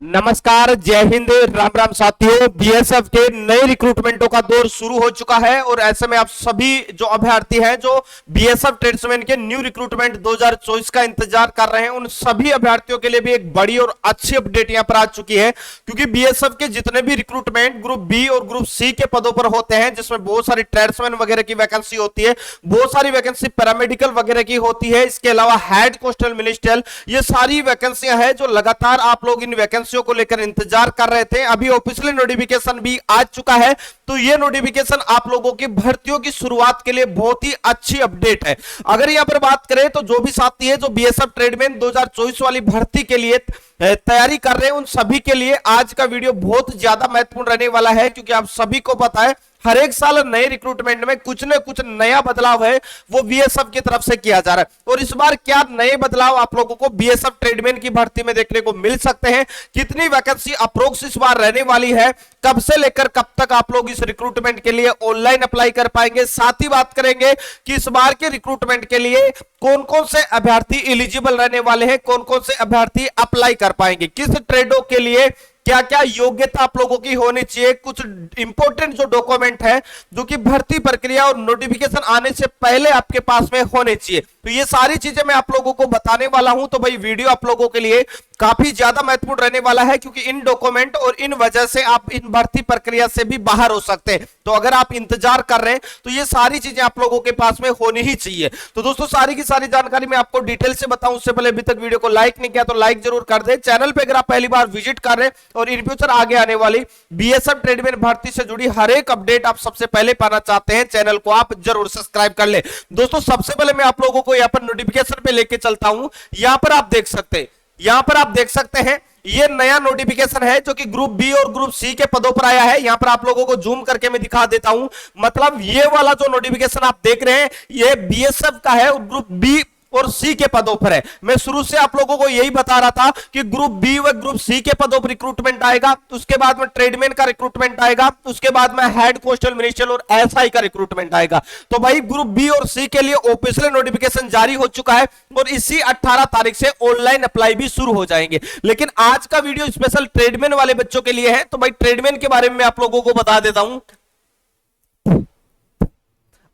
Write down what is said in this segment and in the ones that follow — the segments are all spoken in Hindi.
नमस्कार, जय हिंद, राम राम साथियों। बीएसएफ के नए रिक्रूटमेंटों का दौर शुरू हो चुका है और ऐसे में आप सभी जो अभ्यर्थी हैं जो बीएसएफ ट्रेड्समैन के न्यू रिक्रूटमेंट 2024 का इंतजार कर रहे हैं, उन सभी अभ्यर्थियों के लिए भी एक बड़ी और अच्छी अपडेट यहां पर आ चुकी है। क्योंकि बीएसएफ के जितने भी रिक्रूटमेंट ग्रुप बी और ग्रुप सी के पदों पर होते हैं, जिसमें बहुत सारी ट्रेड्समैन वगैरह की वैकेंसी होती है, बहुत सारी वैकेंसी पैरामेडिकल वगैरह की होती है, इसके अलावा हेड कोस्टल मिनिस्ट्रियल, ये सारी वैकेंसियां हैं जो लगातार आप लोग इन वैकेंसी को लेकर इंतजार कर रहे थे। अभी ऑफिशियल नोटिफिकेशन भी आ चुका है, तो ये नोटिफिकेशन आप लोगों की भर्तियों की शुरुआत के लिए बहुत ही अच्छी अपडेट है। अगर यहां पर बात करें तो जो भी साथी है जो बीएसएफ ट्रेडमैन 2024 वाली भर्ती के लिए तैयारी कर रहे हैं, उन सभी के लिए आज का वीडियो बहुत ज्यादा महत्वपूर्ण रहने वाला है। क्योंकि आप सभी को पता है हर एक साल नए रिक्रूटमेंट में कुछ न कुछ नया बदलाव है वो बीएसएफ की तरफ से किया जा रहा है। और इस बार क्या नए बदलाव आप लोगों को बीएसएफ ट्रेडमैन की भर्ती में देखने को मिल सकते हैं, कितनी वैकेंसी अप्रोक्स इस बार रहने वाली है, कब से लेकर कब तक आप लोग इस रिक्रूटमेंट के लिए ऑनलाइन अप्लाई कर पाएंगे, साथ ही बात करेंगे कि इस बार के रिक्रूटमेंट के लिए कौन कौन से अभ्यर्थी एलिजिबल रहने वाले हैं, कौन कौन से अभ्यर्थी अप्लाई कर पाएंगे, किस ट्रेडों के लिए क्या क्या योग्यता आप लोगों की होनी चाहिए, कुछ इंपॉर्टेंट जो डॉक्यूमेंट है जो कि भर्ती प्रक्रिया और नोटिफिकेशन आने से पहले आपके पास में होने चाहिए। तो ये सारी चीजें मैं आप लोगों को बताने वाला हूं। तो भाई वीडियो आप लोगों के लिए काफी ज्यादा महत्वपूर्ण रहने वाला है, क्योंकि इन डॉक्यूमेंट और इन वजह से आप इन भर्ती प्रक्रिया से भी बाहर हो सकते हैं। तो अगर आप इंतजार कर रहे हैं तो ये सारी चीजें आप लोगों के पास में होनी ही चाहिए। तो दोस्तों सारी की सारी जानकारी मैं आपको डिटेल से बताऊं, उससे पहले अभी तक वीडियो को लाइक नहीं किया तो लाइक जरूर कर दे। चैनल पे अगर आप पहली बार विजिट कर रहे हैं और इन फ्यूचर आगे आने वाली बीएसएफ ट्रेडमैन भर्ती से जुड़ी हर एक अपडेट आप सबसे पहले पाना चाहते हैं, चैनल को आप जरूर सब्सक्राइब कर ले। दोस्तों सबसे पहले मैं आप लोगों को यहाँ पर नोटिफिकेशन पे लेके चलता हूं। यहां पर आप देख सकते हैं, यहां पर आप देख सकते हैं ये नया नोटिफिकेशन है जो कि ग्रुप बी और ग्रुप सी के पदों पर आया है। यहां पर आप लोगों को जूम करके मैं दिखा देता हूं। मतलब ये वाला जो नोटिफिकेशन आप देख रहे हैं ये बीएसएफ का है और ग्रुप बी और सी के पदों पर है। मैं शुरू से आप लोगों को यही बता रहा था कि ग्रुप बी व ग्रुप सी के पदों पर रिक्रूटमेंट आएगा, उसके बाद में ट्रेडमैन का रिक्रूटमेंट आएगा, उसके बाद में हेड कोस्टल मिनिस्ट्रियल और एसआई का रिक्रूटमेंट आएगा। तो भाई ग्रुप बी और सी के लिए ऑफिशियल नोटिफिकेशन जारी हो चुका है और इसी 18 तारीख से ऑनलाइन अप्लाई भी शुरू हो जाएंगे। लेकिन आज का वीडियो स्पेशल ट्रेडमैन वाले बच्चों के लिए है। तो भाई ट्रेडमैन के बारे में मैं आप लोगों को बता देता हूं।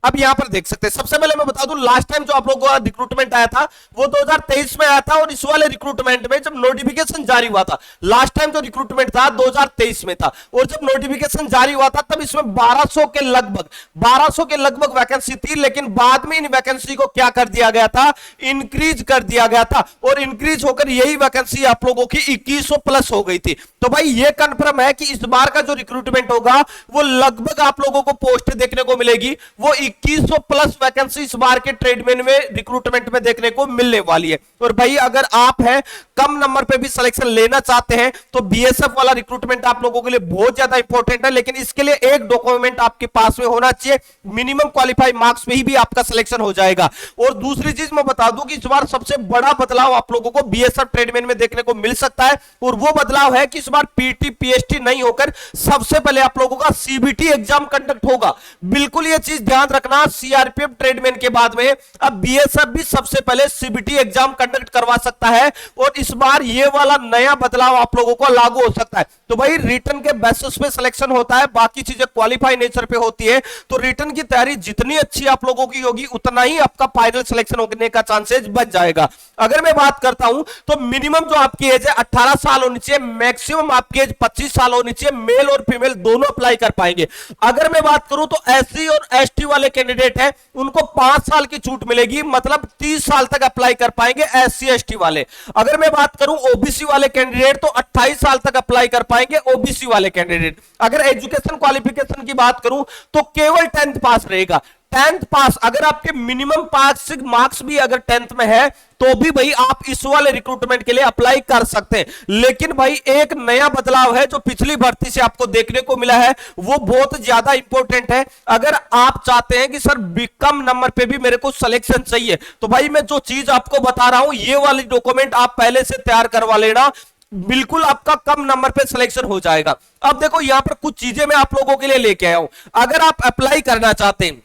अब यहां पर देख सकते हैं, सबसे पहले मैं बता दूं लास्ट टाइम जो आप लोगों का रिक्रूटमेंट आया था वो 2023 में आया था और इस वाले रिक्रूटमेंट में जब नोटिफिकेशन जारी हुआ था, लास्ट टाइम जो रिक्रूटमेंट था 2023 में था और जब नोटिफिकेशन जारी हुआ था तब इसमें 1200 के लगभग वैकेंसी थी। लेकिन बाद में इन वैकेंसी को क्या कर दिया गया था, इंक्रीज कर दिया गया था और इंक्रीज होकर यही वैकेंसी आप लोगों की 2100 प्लस हो गई थी। तो भाई ये कंफर्म है कि इस बार का जो रिक्रूटमेंट होगा वो लगभग आप लोगों को पोस्ट देखने को मिलेगी, वो 2100 प्लस वैकेंसी इस बार के ट्रेडमैन में रिक्रूटमेंट में देखने को मिलने वाली है। और भाई अगर आप हैं कम नंबर पे भी सिलेक्शन लेना चाहते हैं तो बीएसएफ वाला रिक्रूटमेंट आप लोगों के लिए बहुत ज्यादा इंपॉर्टेंट है। लेकिन इसके लिए एक डॉक्यूमेंट आपके पास में होना चाहिए, मिनिमम क्वालिफाई मार्क्स पे ही आपका सिलेक्शन हो जाएगा। और दूसरी चीज मैं बता दूं कि इस बार सबसे बड़ा बदलाव आप लोगों को बीएसएफ ट्रेडमैन में देखने को मिल सकता है और वो बदलाव है कि इस बार पीटी पीएचटी नहीं होकर सबसे पहले आप लोगों का सीबीटी एग्जाम कंडक्ट होगा। बिल्कुल ये चीज ध्यान रखना, सीआरपीएफ ट्रेडमैन के बाद में अब बीएसएफ भी सबसे पहले सीबीटी एग्जाम कंडक्ट करवा सकता है और इस बार ये वाला नया बदलाव आप लोगों को लागू हो सकता है। तो भाई रिटर्न के बेसिस पे सिलेक्शन होता है, बाकी चीजें क्वालिफाई नेचर पे होती है। तो रिटर्न की तैयारी जितनी अच्छी आप लोगों की होगी उतना ही आपका फाइनल सिलेक्शन होने का चांसेस बच जाएगा। अगर मैं बात करता हूं तो मिनिमम जो आपकी एज है 18 साल होनी चाहिए, मैक्सिमम आपकी एज 25 साल होनी चाहिए, मेल और फीमेल दोनों अप्लाई कर पाएंगे। अगर मैं बात करूं तो एससी और एसटी वाले कैंडिडेट है उनको 5 साल की छूट मिलेगी, मतलब 30 साल तक अप्लाई कर पाएंगे एससी एसटी वाले। अगर मैं बात करूं ओबीसी वाले कैंडिडेट तो 28 साल तक अप्लाई कर पाएंगे ओबीसी वाले कैंडिडेट। अगर एजुकेशन क्वालिफिकेशन की बात करूं तो केवल 10th पास रहेगा। 10th पास, अगर आपके मिनिमम पास मार्क्स भी अगर 10th में है तो भी भाई आप इस वाले रिक्रूटमेंट के लिए अप्लाई कर सकते हैं। लेकिन भाई एक नया बदलाव है जो पिछली भर्ती से आपको देखने को मिला है, वो बहुत ज्यादा इंपॉर्टेंट है। अगर आप चाहते हैं कि सर कम नंबर पे भी मेरे को सिलेक्शन चाहिए तो भाई मैं जो चीज आपको बता रहा हूं ये वाली डॉक्यूमेंट आप पहले से तैयार करवा लेना, बिल्कुल आपका कम नंबर पे सिलेक्शन हो जाएगा। अब देखो यहां पर कुछ चीजें मैं आप लोगों के लिए लेके आया हूं। अगर आप अप्लाई करना चाहते हैं,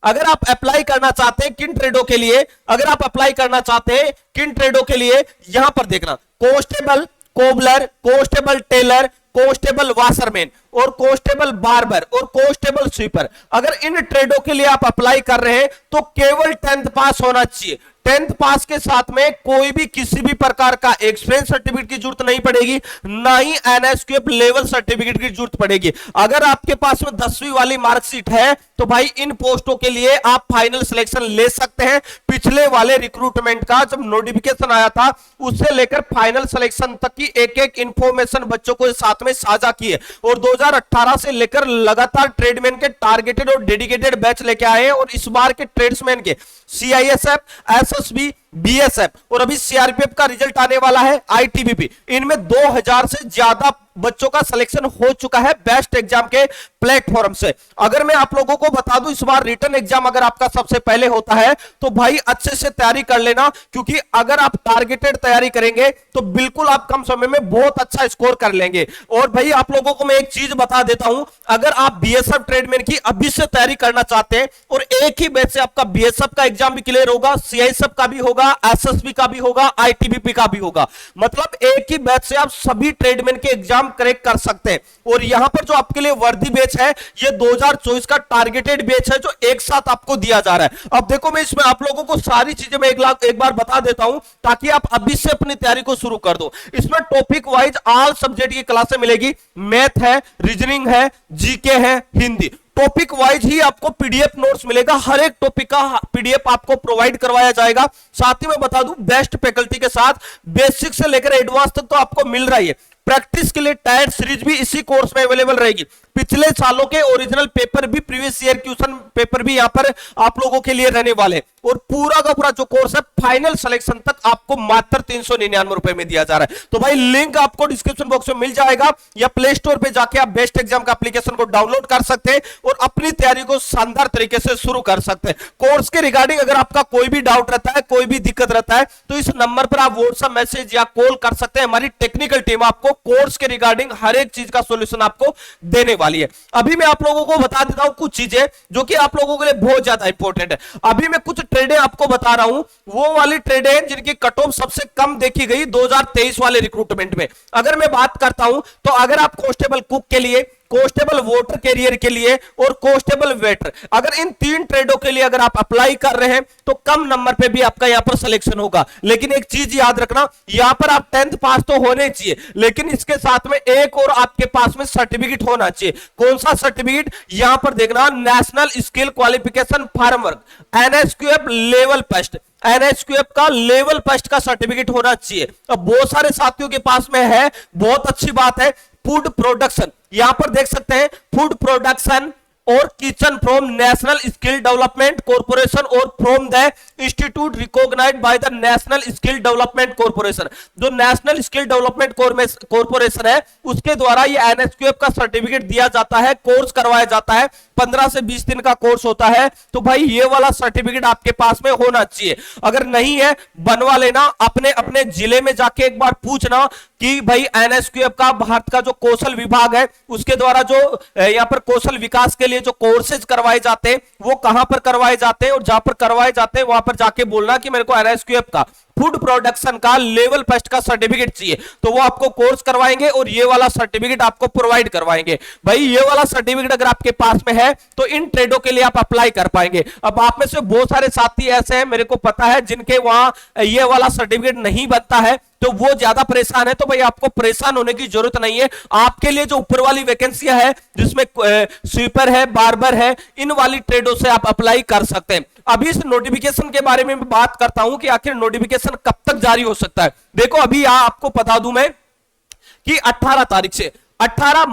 अगर आप अप्लाई करना चाहते हैं किन ट्रेडों के लिए, अगर आप अप्लाई करना चाहते हैं किन ट्रेडों के लिए, यहां पर देखना constable, cobbler, constable tailor, constable washerman और कांस्टेबल बार्बर और कांस्टेबल स्वीपर। अगर इन ट्रेडों के लिए आप अप्लाई कर रहे हैं तो केवल 10th पास होना चाहिए। 10th पास के साथ में कोई भी किसी भी प्रकार का एक्सपीरियंस सर्टिफिकेट की जरूरत नहीं पड़ेगी, ना ही एनएसक्यूएफ लेवल सर्टिफिकेट की जरूरत पड़ेगी। अगर आपके पास में 10वीं वाली मार्कशीट है तो भाई इन पोस्टों के लिए आप फाइनल सिलेक्शन ले सकते हैं। पिछले वाले रिक्रूटमेंट का जब नोटिफिकेशन आया था उससे लेकर फाइनल सिलेक्शन तक की एक एक इंफॉर्मेशन बच्चों को साथ में साझा की है और 2018 से लेकर लगातार ट्रेडमैन के टारगेटेड और डेडिकेटेड बैच लेके आए हैं। और इस बार के ट्रेड्समैन के सीआईएसएफ, एसएसबी, बीएसएफ और अभी सीआरपीएफ का रिजल्ट आने वाला है, आईटीबीपी, इनमें 2000 से ज्यादा बच्चों का सिलेक्शन हो चुका है बेस्ट एग्जाम के प्लेटफॉर्म से। अगर मैं आप लोगों को बता दूं इस बार रिटन एग्जाम अगर आपका सबसे पहले होता है तो भाई अच्छे से तैयारी कर लेना, क्योंकि अगर आप टारगेटेड तैयारी करेंगे तो बिल्कुल आप कम समय में बहुत अच्छा स्कोर कर लेंगे। और भाई आप लोगों को मैं एक चीज बता देता हूं, अगर आप बीएसएफ ट्रेडमैन की अभी से तैयारी करना चाहते हैं और एक ही बैच से आपका बीएसएफ का एग्जाम भी क्लियर होगा, सीआईएसएफ का भी होगा, एसएसबी का भी होगा, आईटीबीपी का भी होगा, मतलब एक ही बैच से आप सभी ट्रेडमैन के एग्जाम क्रैक कर सकते हैं। और यहां पर जो आपके लिए वर्दी बैच है ये 2024 का टारगेटेड बैच है जो एक साथ आपको दिया जा रहा है। अब देखो मैं इसमें आप लोगों को सारी चीजें मैं एक बार बता देता हूं ताकि आप अभी से अपनी तैयारी को शुरू कर दो। इसमें टॉपिक वाइज ऑल सब्जेक्ट की क्लासें मिलेगी, मैथ है, रीजनिंग है, जीके है, हिंदी, टॉपिक वाइज ही आपको पीडीएफ नोट्स मिलेगा। हर एक टॉपिक का पीडीएफ आपको प्रोवाइड करवाया जाएगा। साथ ही मैं बता दूं बेस्ट फैकल्टी के साथ बेसिक से लेकर एडवांस तक तो आपको मिल रहा है। प्रैक्टिस के लिए टायर सीरीज भी इसी कोर्स में अवेलेबल रहेगी। पिछले सालों के ओरिजिनल पेपर भी, प्रीवियस ईयर क्वेश्चन पेपर भी यहां पर आप लोगों के लिए रहने वाले हैं। और पूरा का पूरा जो कोर्स है फाइनल सिलेक्शन तक आपको मात्र 399 रुपए में दिया जा रहा है। तो भाई लिंक आपको डिस्क्रिप्शन बॉक्स में मिल जाएगा या प्ले स्टोर पे जाके आप बेस्ट एग्जाम का एप्लीकेशन को डाउनलोड कर सकते हैं और अपनी तैयारी को शानदार तरीके से शुरू कर सकते हैं। कोर्स के रिगार्डिंग अगर आपका कोई भी डाउट रहता है, कोई भी दिक्कत रहता है तो इस नंबर पर आप व्हाट्सएप मैसेज या कॉल कर सकते हैं। हमारी टेक्निकल टीम आपको कोर्स के रिगार्डिंग हर एक चीज का सॉल्यूशन आपको देने वाली है। अभी मैं आप लोगों को बता देता हूं कुछ चीजें जो कि आप लोगों के लिए बहुत ज्यादा इंपॉर्टेंट है। अभी मैं कुछ ट्रेडें आपको बता रहा हूं, वो वाली ट्रेडें जिनकी कट ऑफ सबसे कम देखी गई 2023 वाले रिक्रूटमेंट में। अगर मैं बात करता हूं तो अगर आप कांस्टेबल कुक के लिए, कांस्टेबल वोटर कैरियर के लिए और कांस्टेबल वेटर, अगर इन 3 ट्रेडों के लिए अगर आप अप्लाई कर रहे हैं तो कम नंबर पे भी आपका यहां पर सिलेक्शन होगा। लेकिन एक चीज याद रखना, यहां पर आप 10th पास तो होने चाहिए, लेकिन इसके साथ में एक और आपके पास में सर्टिफिकेट होना चाहिए। कौन सा सर्टिफिकेट? यहां पर देखना, national skill qualification framework, NSQF level test, NSQF का लेवल टेस्ट का सर्टिफिकेट होना चाहिए। अब बहुत सारे साथियों के पास में है, बहुत अच्छी बात है। फूड प्रोडक्शन, यहां पर देख सकते हैं फूड प्रोडक्शन और kitchen from national skill development corporation और from the institute recognised by the national skill development corporation. जो नेशनल स्किल डेवलपमेंट कॉर्पोरेशन है उसके द्वारा ये एनएसक्यूएफ का सर्टिफिकेट दिया जाता है, कोर्स करवाया जाता है। 15 से 20 दिन का कोर्स होता है। तो भाई ये वाला सर्टिफिकेट आपके पास में होना चाहिए। अगर नहीं है बनवा लेना, अपने अपने जिले में जाके एक बार पूछना कि भाई एनएसक्यूएफ का भारत का जो कौशल विभाग है उसके द्वारा जो यहाँ पर कौशल विकास के लिए जो कोर्सेज करवाए जाते हैं वो कहां पर करवाए जाते हैं, और जहां पर करवाए जाते हैं वहां पर जाके बोलना कि मेरे को एनएसक्यूएफ का फूड प्रोडक्शन का लेवल टेस्ट का सर्टिफिकेट चाहिए। तो वो आपको कोर्स करवाएंगे और ये वाला सर्टिफिकेट आपको प्रोवाइड करवाएंगे। भाई ये वाला सर्टिफिकेट अगर आपके पास में है तो इन ट्रेडों के लिए आप अप्लाई कर पाएंगे। अब आप में से बहुत सारे साथी ऐसे हैं, मेरे को पता है, जिनके वहां ये वाला सर्टिफिकेट नहीं बनता है तो वो ज्यादा परेशान है। तो भाई आपको परेशान होने की जरूरत नहीं है। आपके लिए जो ऊपर वाली वैकेंसियां है जिसमें स्वीपर है, बार्बर है, इन वाली ट्रेडों से आप अप्लाई कर सकते हैं। अभी इस नोटिफिकेशन के बारे में बात करता हूं कि आखिर नोटिफिकेशन कब तक जारी हो सकता है। देखो अभी आपको बता दूं मैं कि 18 तारीख से 18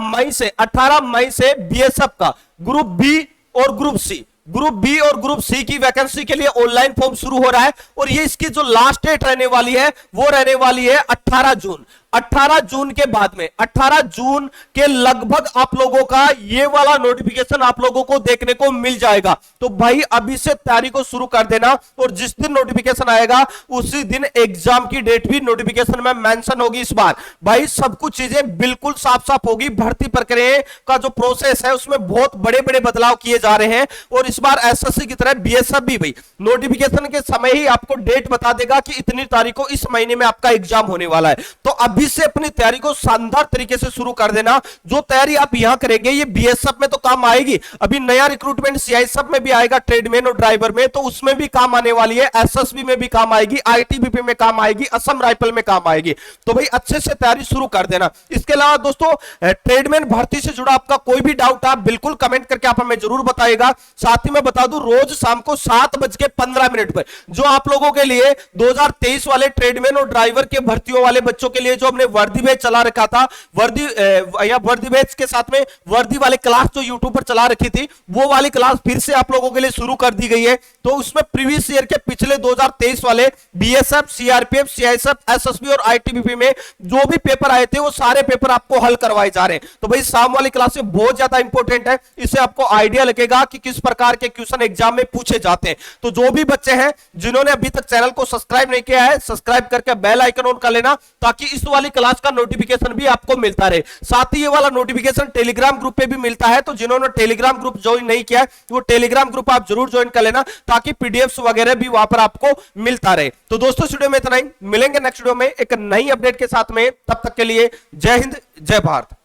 मई से बीएसएफ का ग्रुप बी और ग्रुप सी की वैकेंसी के लिए ऑनलाइन फॉर्म शुरू हो रहा है। और ये इसकी जो लास्ट डेट रहने वाली है वो रहने वाली है 18 जून। 18 जून के बाद में 18 जून के लगभग आप लोगों का ये वाला नोटिफिकेशन आप लोगों को देखने को मिल जाएगा। तो भाई अभी से तैयारी को शुरू कर देना, और जिस दिन नोटिफिकेशन आएगा उसी दिन एग्जाम की डेट भी नोटिफिकेशन में मेंशन होगी। इस बार भाई सब कुछ चीजें बिल्कुल साफ साफ होगी। भर्ती प्रक्रिया का जो प्रोसेस है उसमें बहुत बड़े बड़े बदलाव किए जा रहे हैं। और इस बार एसएससी की तरह बीएसएफ भी भाई नोटिफिकेशन के समय ही आपको डेट बता देगा कि इतनी तारीख को इस महीने में आपका एग्जाम होने वाला है। तो अब अभी से अपनी तैयारी को शानदार तरीके से शुरू कर देना। जो तैयारी आप यहां करेंगे ये बीएसएफ में तो काम आएगी, अभी नया रिक्रूटमेंट सीआईएसएफ में भी आएगा, ट्रेडमैन और ड्राइवर में, तो उसमें भी काम आने वाली है, एसएसबी में भी काम आएगी, आईटीबीपी में काम आएगी, असम राइफल में काम आएगी। तो भाई अच्छे से तैयारी शुरू कर देना। इसके अलावा दोस्तों ट्रेडमैन भर्ती से जुड़ा आपका कोई भी डाउट आप बिल्कुल कमेंट करके आप हमें जरूर बताइएगा। साथ ही मैं बता दूं रोज शाम को 7:15 पर जो आप लोगों के लिए 2023 वाले ट्रेडमैन और ड्राइवर के भर्तियों वाले बच्चों के लिए जो हमने वर्दी बैच चला रखा था, वर्दी बैच के साथ में वर्दी वाले क्लास जो यूट्यूब पर चला रखी थी, वो वाली क्लास फिर से आप लोगों के लिए शुरू कर दी गई है। तो उसमें प्रीवियस ईयर के पिछले 2023 वाले बीएसएफ, सीआरपीएफ, सीआईएसएफ, एसएसबी और आईटीबीपी में जो भी पेपर आए थे वो सारे पेपर आपको हल करवाए जा रहे हैं। तो भाई शाम वाली क्लास से बहुत ज्यादा इंपॉर्टेंट है, इससे आपको आइडिया लगेगा कि किस प्रकार के क्वेश्चन एग्जाम में पूछे जाते हैं। तो जो भी बच्चे हैं जिन्होंने अभी तक चैनल को सब्सक्राइब नहीं किया है, सब्सक्राइब करके बेल आइकन ऑन कर लेना ताकि इस वाली क्लास का नोटिफिकेशन भी आपको मिलता रहे। साथ ही ये वाला नोटिफिकेशन टेलीग्राम ग्रुप पे भी मिलता है, तो जिन्होंने टेलीग्राम ग्रुप ज्वाइन नहीं किया है वो टेलीग्राम ग्रुप आप जरूर ज्वाइन कर लेना ताकि पीडीएफ्स वगैरह भी वहां पर आपको मिलता रहे। तो दोस्तों इस वीडियो में इतना ही, मिलेंगे नेक्स्ट वीडियो में एक नई अपडेट के साथ में, तब तक के लिए जय हिंद जय भारत।